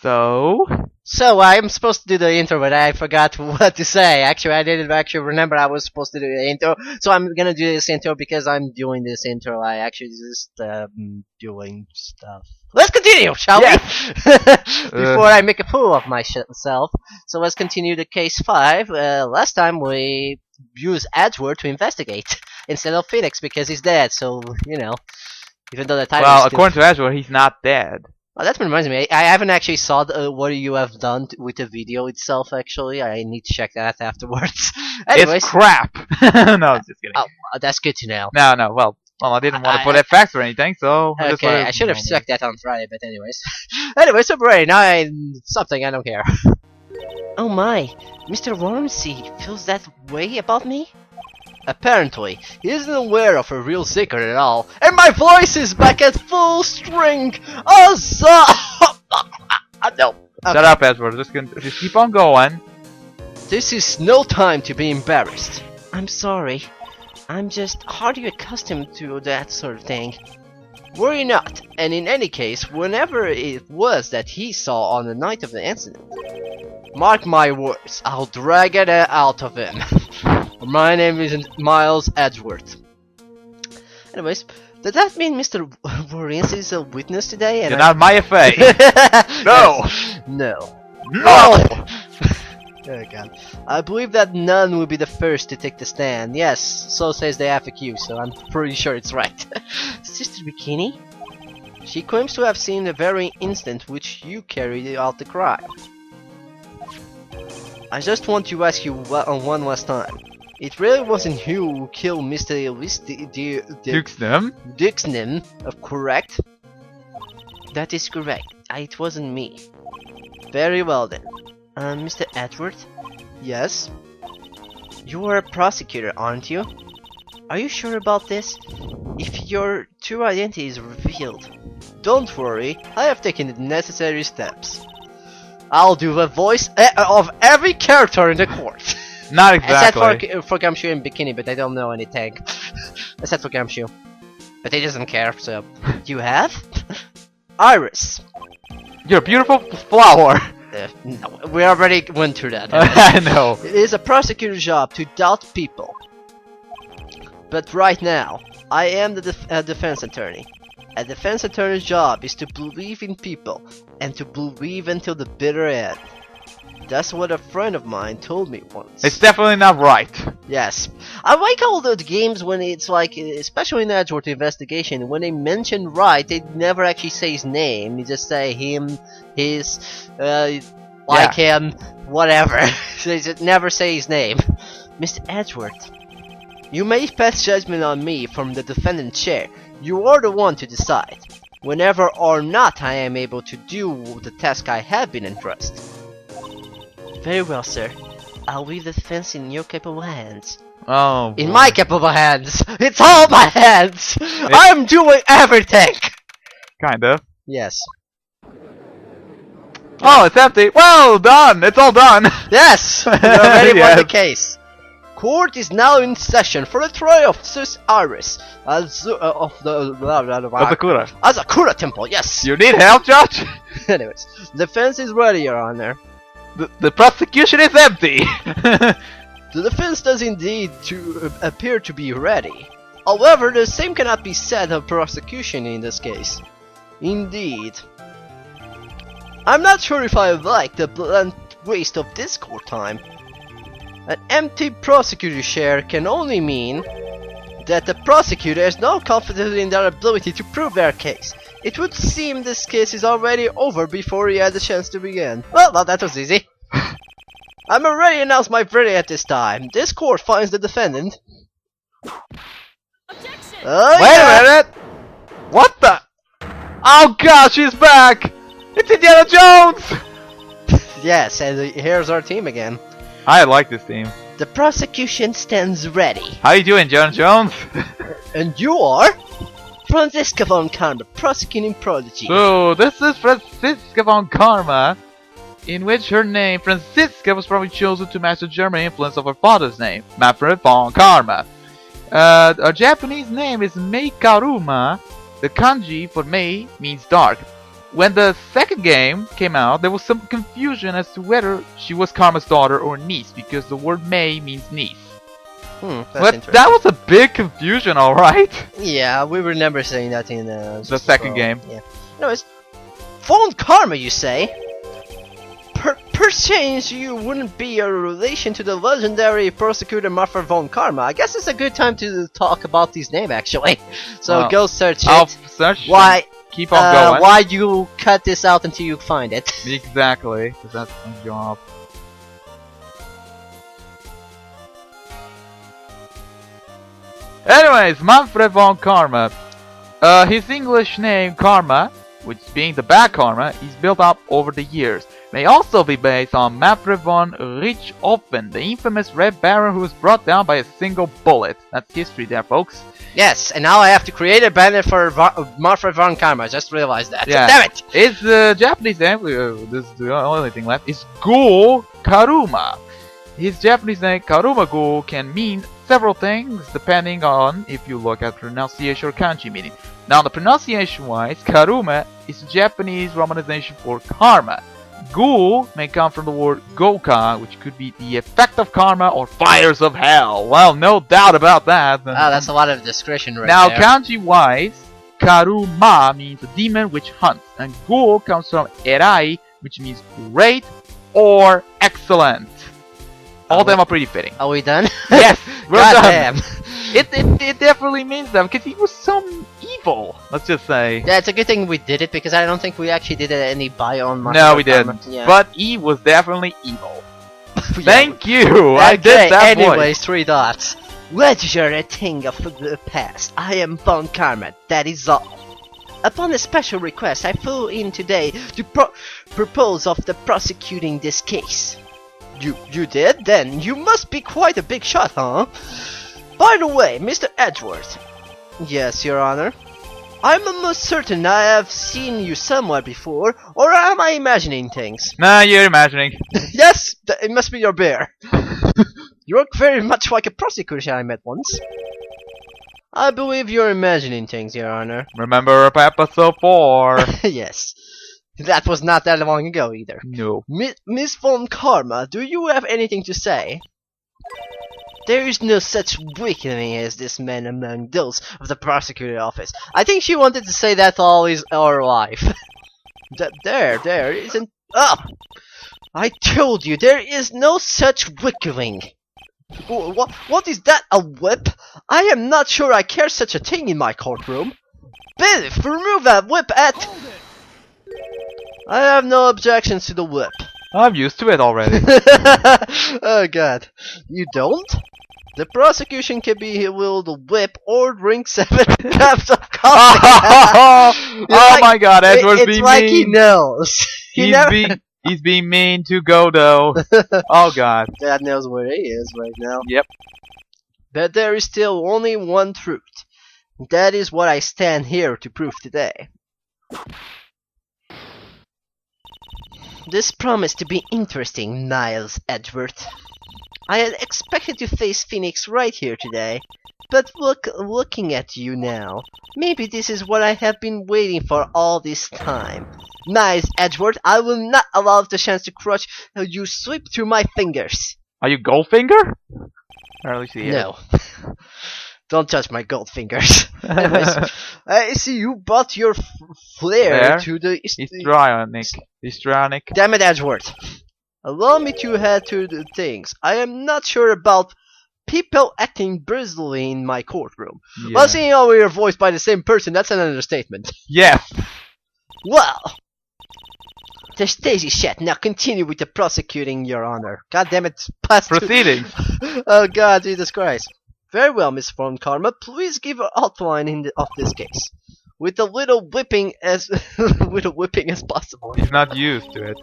So I'm supposed to do the intro, but I forgot what to say. Actually, I didn't actually remember I was supposed to do the intro. So I'm gonna do this intro because I'm doing this intro. I actually just doing stuff. Let's continue, shall we? Before I make a fool of myself. So let's continue to case 5. Last time we used Edward to investigate instead of Phoenix because he's dead. So even though the title. Well, according to Edward, he's not dead. Oh, that reminds me. I haven't actually saw what you have done with the video itself. Actually, I need to check that afterwards. Anyways, it's crap. No, just kidding. Oh, that's good to know. No. Well, I didn't want to put effects or anything, so. Okay, I should have checked that on Friday, but anyways. Anyways, so great. Now something I don't care. Oh my, Mr. Wormsy feels that way about me? Apparently, he isn't aware of a real secret at all, and my voice is back at full string! No! Okay. Shut up, Edward. Just keep on going. This is no time to be embarrassed. I'm sorry. I'm just hardly accustomed to that sort of thing. Worry not, and in any case, whenever it was that he saw on the night of the incident, mark my words, I'll drag it out of him. My name isn't Miles Edgeworth. Anyways, does that mean Mr. Warrens is a witness today? And You're not my FA. No! No. No! Oh god. I believe that none will be the first to take the stand. Yes, so says the FAQ, so I'm pretty sure it's right. Sister Bikini? She claims to have seen the very instant which you carried out the crime. I just want to ask you one last time. It really wasn't you who killed Mr. Dixnam, correct? That is correct. It wasn't me. Very well then. Mr. Edward? Yes? You are a prosecutor, aren't you? Are you sure about this? If your true identity is revealed, don't worry, I have taken the necessary steps. I'll do the voice of every character in the court. Not exactly. Except for Gumshoe and Bikini, but I don't know anything. Except for Gumshoe. But he doesn't care, so. You have? Iris. You're a beautiful flower. No, we already went through that. I know. It is a prosecutor's job to doubt people. But right now, I am the defense attorney. A defense attorney's job is to believe in people, and to believe until the bitter end. That's what a friend of mine told me once. It's definitely not right. Yes. I like all those games when it's like, especially in Edgeworth Investigation, when they mention Wright, they never actually say his name. You just say him, his, like him, whatever. They just never say his name. Mr. Edgeworth, you may pass judgment on me from the defendant's chair. You are the one to decide. Whenever or not I am able to do the task I have been entrusted. Very well, sir. I'll leave the defense in your capable hands. Oh. In my capable hands! It's all my hands! I'm doing everything! Kind of. Yes. Oh, it's empty. Well done! It's all done! Yes! We already won the case. Court is now in session for the trial of Sis Iris of the Azakura Temple, yes! You need help, Judge? Anyways, the defense is ready, Your Honor. The prosecution is empty! The defense does indeed appear to be ready. However, the same cannot be said of prosecution in this case. Indeed. I'm not sure if I like the blunt waste of this court time. An empty prosecutor's chair can only mean that the prosecutor is not confident in their ability to prove their case. It would seem this case is already over before he had the chance to begin. Well, that was easy. I'm already announced my verdict at this time. This court finds the defendant. Objection! Wait a minute! What the? Oh god, she's back! It's Indiana Jones! Yes, and here's our team again. I like this team. The prosecution stands ready. How you doing, John Jones? And you are? Franziska von Karma, prosecuting prodigy. So, this is Franziska von Karma, in which her name, Franziska, was probably chosen to match the German influence of her father's name, Manfred von Karma. Her Japanese name is Mei Karuma. The kanji for Mei means dark. when the second game came out, there was some confusion as to whether she was Karma's daughter or niece, because the word May means niece. That's But interesting. that was a big confusion, alright? Yeah, we remember saying that in The second game. Yeah. Anyways, Von Karma, you say? Perchance you wouldn't be a relation to the legendary prosecutor Martha Von Karma. I guess it's a good time to talk about his name, actually. So Well, go search I'll it. search. Why? Keep on going. Why you cut this out until you find it? Exactly, because that's my job. Anyways, Manfred von Karma. His English name, Karma, which being the bad karma, is built up over the years. May also be based on Manfred von Richthofen, the infamous Red Baron who was brought down by a single bullet. That's history there, folks. Yes, and now I have to create a banner for Manfred von Karma. I just realized that. Yeah. Damn it! His Japanese name, this is the only thing left, is Go Karuma. His Japanese name, Karuma Go, can mean several things depending on if you look at pronunciation or kanji meaning. Now, the pronunciation wise, Karuma is the Japanese romanization for karma. Go may come from the word Goka, which could be the effect of karma or fires of hell. Well, no doubt about that. Ah, that's a lot of discretion right Now, there. kanji wise, Karuma means a demon which hunts, and Go comes from Erai, which means great or excellent. All of them are pretty fitting. Are we done? Yes, we're God done. damn. It definitely means that because he was so evil. Let's just say. Yeah, it's a good thing we did it because I don't think we actually did any buy on. No, we didn't. Yeah. But he was definitely evil. Yeah. Thank you. I Okay, did that voice. anyways, 3 dots. Ledger a thing of the past. I am Von Karma. That is all. Upon a special request, I flew in today to propose of the prosecuting this case. You did? Then you must be quite a big shot, huh? By the way, Mr. Edgeworth. Yes, Your Honor. I'm almost certain I have seen you somewhere before, or am I imagining things? Nah, you're imagining. Yes, it must be your bear. You look very much like a prosecutor I met once. I believe you're imagining things, Your Honor. Remember episode 4? Yes. That was not that long ago either. No. Miss Von Karma, do you have anything to say? There is no such weakling as this man among those of the prosecutor office. I think she wanted to say that all is our life. There isn't. Oh! I told you, there is no such weakling. What is that, a whip? I am not sure I care such a thing in my courtroom. Biff, remove that whip at... I have no objections to the whip. I'm used to it already. Oh god. You don't? The prosecution can be willed a whip or drink 7 cups of coffee. Oh my god, Edward's being it's like mean. he knows. He's being mean to Godo. Oh god. Dad knows where he is right now. Yep. But there is still only one truth. That is what I stand here to prove today. This promised to be interesting, Niles Edgeworth. I had expected to face Phoenix right here today, but looking at you now, maybe this is what I have been waiting for all this time. Niles Edgeworth, I will not allow the chance to crush you slip through my fingers. Are you Goldfinger? Or at least he is. No. Don't touch my gold fingers. Anyways, I see you brought your flair to the... Histrionic. Damn it, Edgeworth. Allow me to head to the things. I am not sure about people acting bristly in my courtroom. Yeah. Well, seeing how we are voiced by the same person, that's an understatement. Yes. Well, the stage is set. Now continue with the prosecuting, Your Honor. God damn it. Proceedings. Oh God, Jesus Christ. Very well, Miss Von Karma. Please give an outline of this case, with a little whipping as as possible. He's not used to it.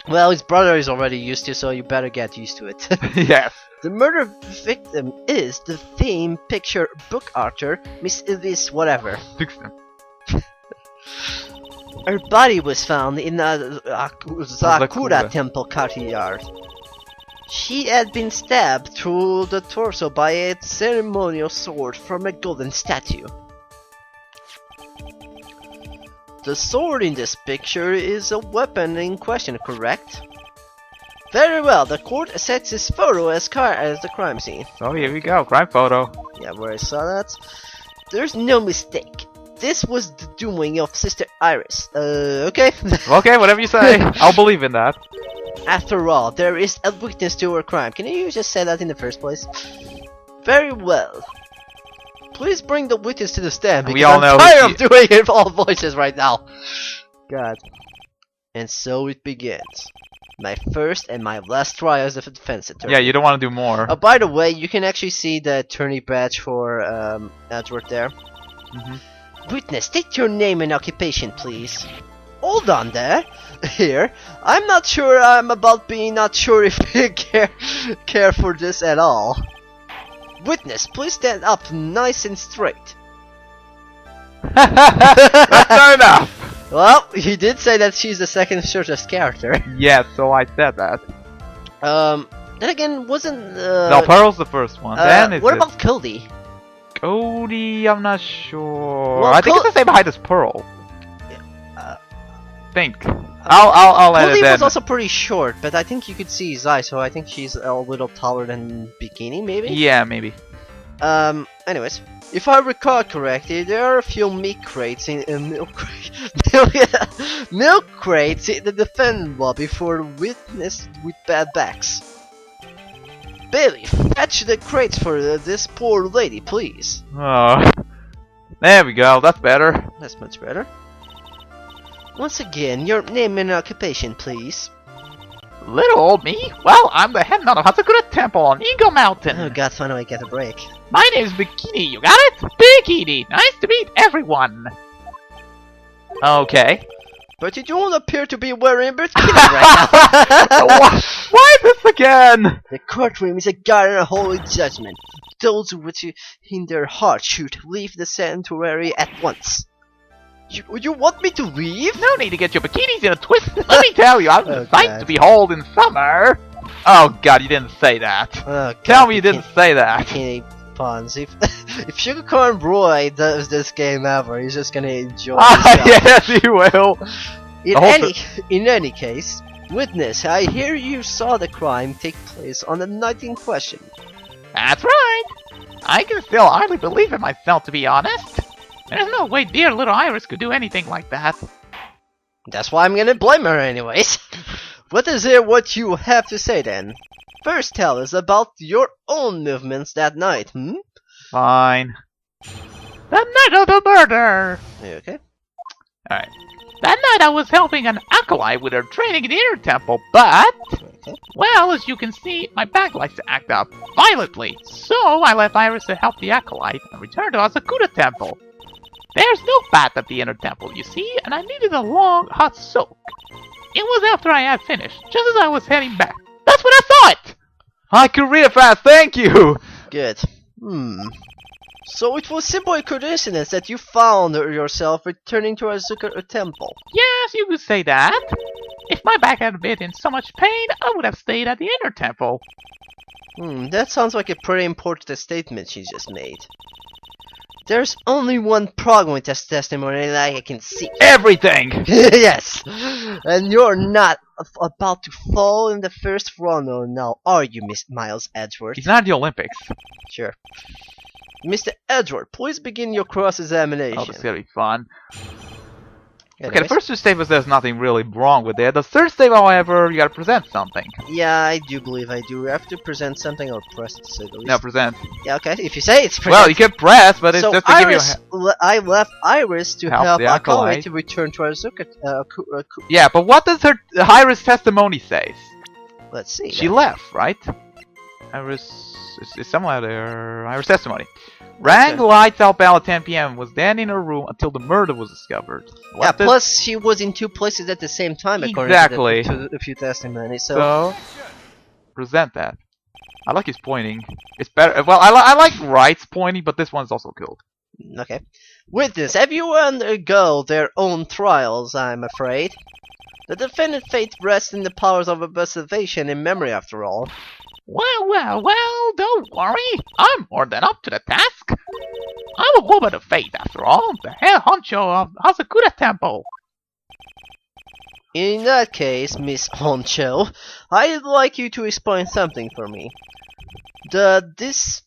Well, his brother is already used to, so you better get used to it. Yes. The murder victim is the theme picture book author, Miss Elise whatever. Her body was found in the Sakura Temple courtyard. She had been stabbed through the torso by a ceremonial sword from a golden statue. The sword in this picture is a weapon in question, correct? Very well, the court sets this photo as the crime scene. So here we go, crime photo. Yeah, where I saw that. There's no mistake. This was the doing of Sister Iris. Okay. Okay, whatever you say. I'll believe in that. After all, there is a witness to her crime. Can you just say that in the first place? Very well. Please bring the witness to the stand because We all know I'm tired of doing it all voices right now. God. And so it begins. My first and my last trial as a defense attorney. Yeah, you don't want to do more. Oh, by the way, you can actually see the attorney badge for Edward there. Witness, state your name and occupation, please. Hold on there. Here. I'm not sure I'm about being not sure if you care for this at all. Witness, please stand up nice and straight. That's not enough. Well, he did say that she's the second shortest character. Yeah, so I said that. Then again, wasn't No, Pearl's the first one. Then it's what about Cody? Cody, I'm not sure. Well, I think it's the same height as Pearl. Think. I'll edit Cody that. was also pretty short, but I think you could see his eyes, so I think she's a little taller than Bikini, maybe? Yeah, maybe. Anyways, if I recall correctly, there are a few milk crates in milk crates in the defense lobby for witness with bad backs. Bailey, fetch the crates for this poor lady, please. Oh. There we go, that's better. That's much better. Once again, your name and occupation, please. Little old me? Well, I'm the head nun of Hasakura Temple on Eagle Mountain. Oh god, finally I get a break. My name's Bikini, you got it? Bikini, nice to meet everyone. Okay. But you don't appear to be wearing a bikini right now. Why this again? The courtroom is a garden of holy judgment. Those who in their heart should leave the sanctuary at once. You want me to leave? No need to get your bikinis in a twist. Let me tell you, I'm Oh, the sight God. to behold in summer. Oh god, you didn't say that. Oh, Tell God, me you didn't say that. Bikini puns. If Sugarcorn Roy does this game ever, he's just gonna enjoy Ah, himself. yes, you will. In any case, witness, I hear you saw the crime take place on the night in question. That's right. I can still hardly believe in myself, to be honest. There's no way dear little Iris could do anything like that. That's why I'm gonna blame her anyways. What is it what you have to say then? First tell us about your own movements that night, hmm? Fine. The night of the murder! You okay? Alright. That night I was helping an acolyte with her training in the inner temple, but... Okay. Well, as you can see, my back likes to act up violently. So I left Iris to help the acolyte and returned to Asakura Temple. There's no bath at the inner temple, you see, and I needed a long, hot soak. It was after I had finished, just as I was heading back. That's when I saw it! I can read it fast, thank you! Good. So it was simply a coincidence that you found yourself returning to Asakura Temple. Yes, you could say that. If my back hadn't been in so much pain, I would have stayed at the inner temple. That sounds like a pretty important statement she just made. There's only one problem with this testimony that I can see. Everything! Yes! And you're not about to fall in the first round now, are you, Miss Miles Edgeworth? He's not in the Olympics. Sure. Mr. Edgeworth, please begin your cross-examination. Oh, this is gonna be fun. Okay, Anyways. the first two statements, there's nothing really wrong with it. The third statement, however, you gotta present something. Yeah, I do believe I do. I have to present something or press to say the least. No, present. Yeah, okay. If you say it's present. Well, you can press, but it's so just to give you Iris, I left Iris to Help help the Akame acolyte. to return to Azuka. Yeah, but what does her Iris' testimony say? Let's see. She left, right? Iris is somewhere there. Iris' testimony. Rang the lights out bell at 10 p.m. Was then in her room until the murder was discovered. What Yeah, does- plus she was in two places at the same time, according Exactly. to a few testimonies. So, present that. I like his pointing. It's better. Well, I like Wright's pointing, but this one's also cool. Okay. Witness, everyone undergo their own trials, I'm afraid. The defendant fate rests in the powers of observation and memory, after all. Well, don't worry. I'm more than up to the task. I'm a woman of faith, after all. The head honcho of Asakura Temple. In that case, Miss Honcho, I'd like you to explain something for me. This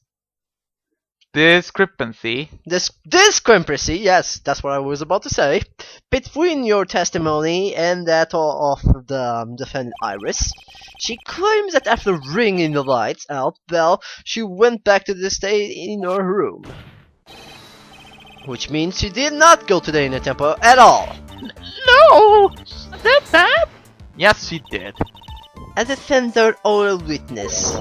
discrepancy, yes, that's what I was about to say, between your testimony and that of the defendant Iris. She claims that after ringing the lights out bell, she went back to stay in her room. Which means she did not go to the inner temple at all. No! Said that? Yes, she did. A defendant or a witness?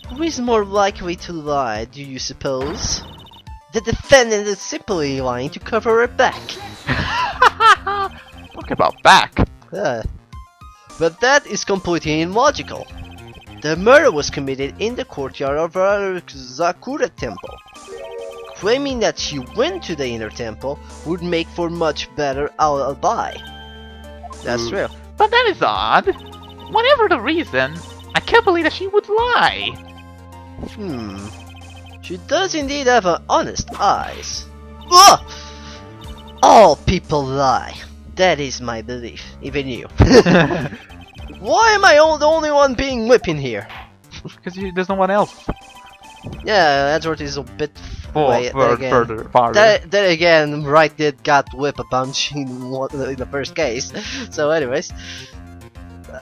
Who is more likely to lie, do you suppose? The defendant is simply lying to cover her back. Talk about back. But that is completely illogical. The murder was committed in the courtyard of our Sakura temple. Claiming that she went to the inner temple would make for much better alibi. That's true. But that is odd. Whatever the reason, I can't believe that she would lie. She does indeed have honest eyes. Ugh! All people lie. That is my belief, even you. Why am I the only one being whipped in here? Because there's no one else. Yeah, Edward is a bit farther. Then again, Wright did got whip a bunch in the first case. So anyways.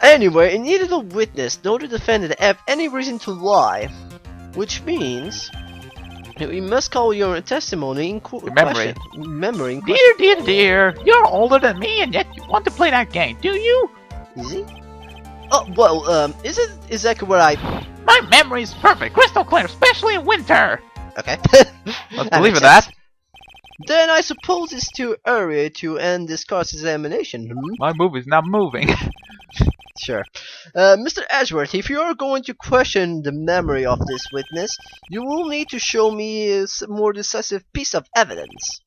Anyway, neither the witness nor the defendant have any reason to lie. Which means we must call your testimony in question. Memory. Dear, you're older than me and yet you want to play that game, do you? Is he? Oh, well, is it exactly what My memory is perfect, crystal clear, especially in winter! Okay. Let's believe in that. Then I suppose it's too early to end this cross-examination. My movie's not moving. Sure. Mr. Edgeworth, if you are going to question the memory of this witness, you will need to show me a more decisive piece of evidence.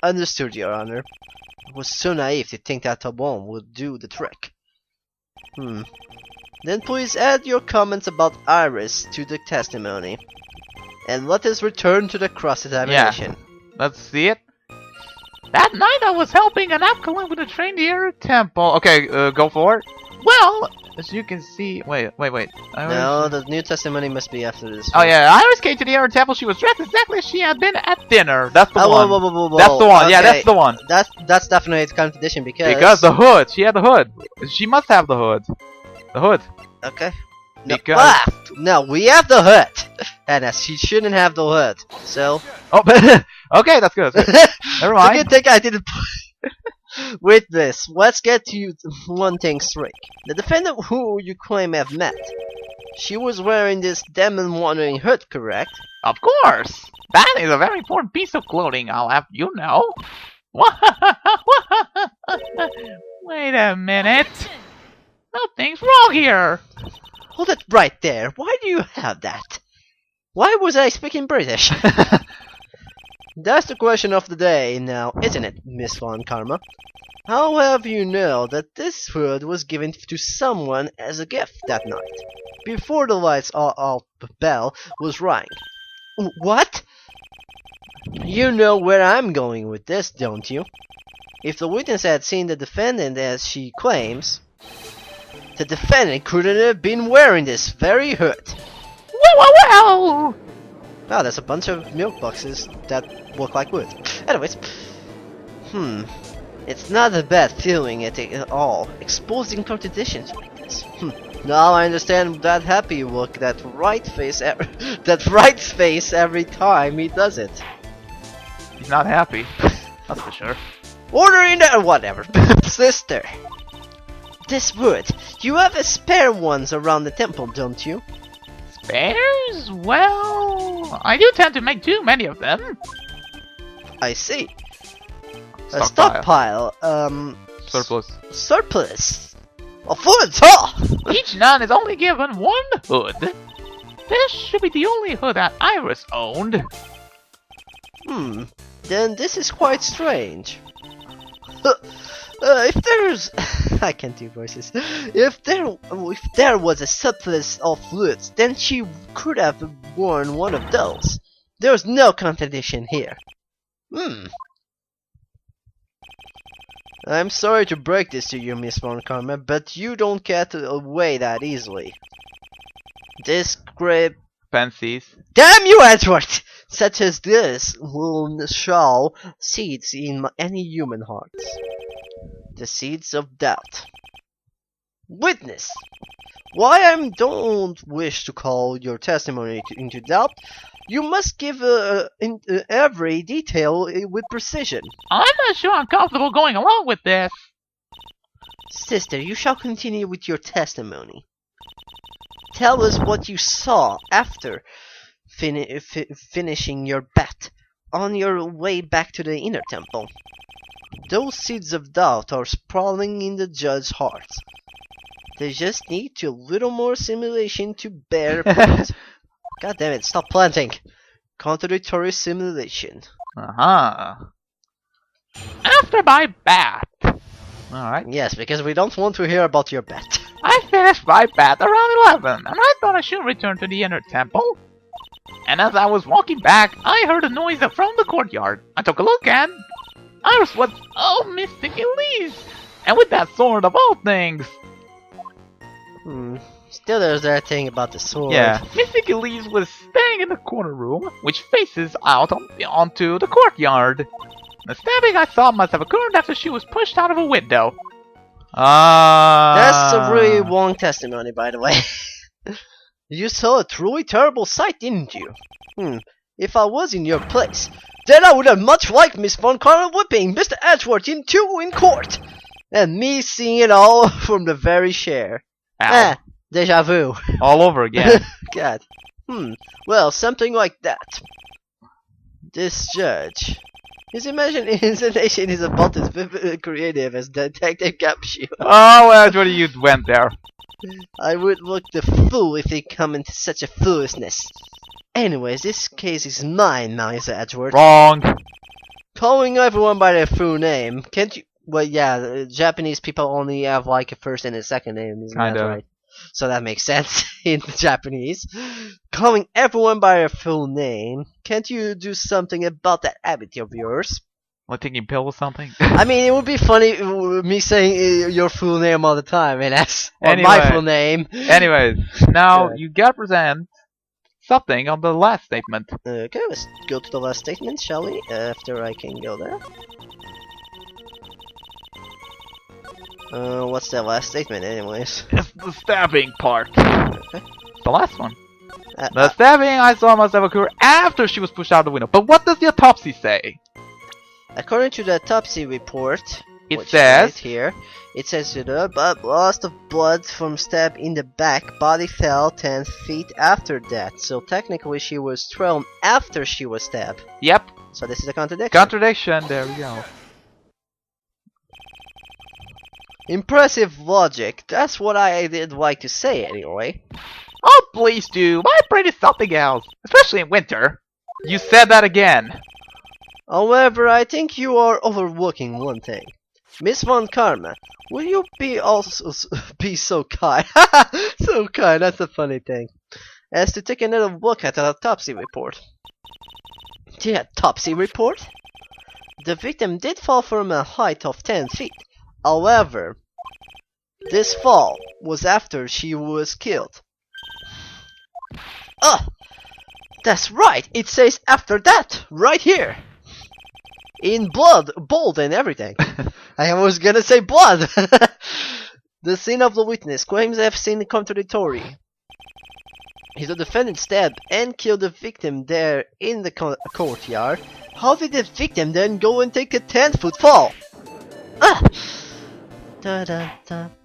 Understood, Your Honor. I was so naive to think that alone would do the trick. Then please add your comments about Iris to the testimony. And let us return to the cross-examination. Yeah. Let's see it. That night I was helping an alkaline with a train near a temple. Okay, go for it. Well, as you can see... Wait. No, the new testimony must be after this. Oh yeah, Iris came to the inner temple. She was dressed exactly as she had been at dinner. That's the one. Whoa. That's the one. Okay. Yeah, that's the one. That's definitely a contradiction because the hood. She had the hood. She must have the hood. The hood. Okay. No, we have the hood, and she shouldn't have the hood. So. Oh, okay, that's good. Never mind. I didn't. With this, let's get to one thing straight. The defendant who you claim have met, she was wearing this demon-wandering hood, correct? Of course! That is a very important piece of clothing, I'll have you know. Wait a minute. Something's wrong here. Hold it right there. Why do you have that? Why was I speaking British? That's the question of the day now, isn't it, Miss Von Karma? How have you know that this hood was given to someone as a gift that night, before the lights out bell was rang? What? You know where I'm going with this, don't you? If the witness had seen the defendant as she claims, the defendant couldn't have been wearing this very hood. Well! Wow, there's a bunch of milk boxes that look like wood. Anyways, it's not a bad feeling at all, exposing contradictions like this. Now I understand that happy look that Wright face every time he does it. He's not happy, that's for sure. Order in there, whatever. Sister, this wood, you have a spare ones around the temple, don't you? Spares? Well, I do tend to make too many of them. I see. A stockpile, surplus of woods, huh? Each nun is only given one hood. This should be the only hood that Iris owned. Then this is quite strange. If there's... I can't do voices. If there was a surplus of woods, then she could have worn one of those. There's no contradiction here. I'm sorry to break this to you, Miss Von Karma, but you don't get away that easily. Fancies. Damn you, Edward! Such as this will sow seeds in any human heart. The seeds of doubt. Witness! While I don't wish to call your testimony into doubt, you must give every detail with precision. I'm not sure I'm comfortable going along with this. Sister, you shall continue with your testimony. Tell us what you saw after finishing your bet on your way back to the inner temple. Those seeds of doubt are sprawling in the judge's heart. They just need a little more simulation to bear fruit. God damn it, stop planting! Contradictory simulation. After my bet. Alright. Yes, because we don't want to hear about your bet. I finished my bet around 11, and I thought I should return to the inner temple. And as I was walking back, I heard a noise from the courtyard. I took a look and Iris was Mystic Elise! And with that sword of all things! Still there's that thing about the sword. Yeah, Mystic Elise was staying in the corner room, which faces out onto the courtyard. The stabbing I saw must have occurred after she was pushed out of a window. That's a really long testimony, by the way. You saw a truly terrible sight, didn't you? If I was in your place, then I would have much liked Miss Von Karma whipping Mr. Edgeworth in two in court, and me seeing it all from the very chair. Deja vu. All over again. God. Well, something like that. This judge. His imagination is about as creative as Detective Capsule. Oh, Edward, you went there. I would look the fool if they come into such a foolishness. Anyways, this case is mine, Mr. Edgeworth. Wrong. Calling everyone by their full name. Can't you? Well, yeah, Japanese people only have like a first and a second name, isn't that right? So that makes sense in Japanese. Calling everyone by their full name. Can't you do something about that habit of yours? Like taking pill or something? I mean, it would be funny me saying your full name all the time, and that's my full name. Anyways, now you gotta present something on the last statement. Okay, let's go to the last statement, shall we? After I can go there. What's that last statement, anyways? It's the stabbing part. Okay. The last one. The stabbing I saw must have occurred after she was pushed out the window. But what does the autopsy say? According to the autopsy report, it says here, it says loss of blood from stab in the back. Body fell 10 feet after that. So technically, she was thrown after she was stabbed. Yep. So this is a contradiction. Contradiction. There we go. Impressive logic. That's what I did like to say anyway. Oh, please do. My brain is something else, especially in winter. You said that again. However, I think you are overlooking one thing. Miss Von Karma, will you be so kind? So kind, that's a funny thing. As to take another look at the autopsy report. The autopsy report? The victim did fall from a height of 10 feet. However, this fall was after she was killed. That's right! It says after that, right here! In blood, bold and everything. I was gonna say blood! The scene of the witness claims to have seen contradictory. If the defendant stabbed and killed the victim there in the courtyard, how did the victim then go and take a 10-foot fall? Da da da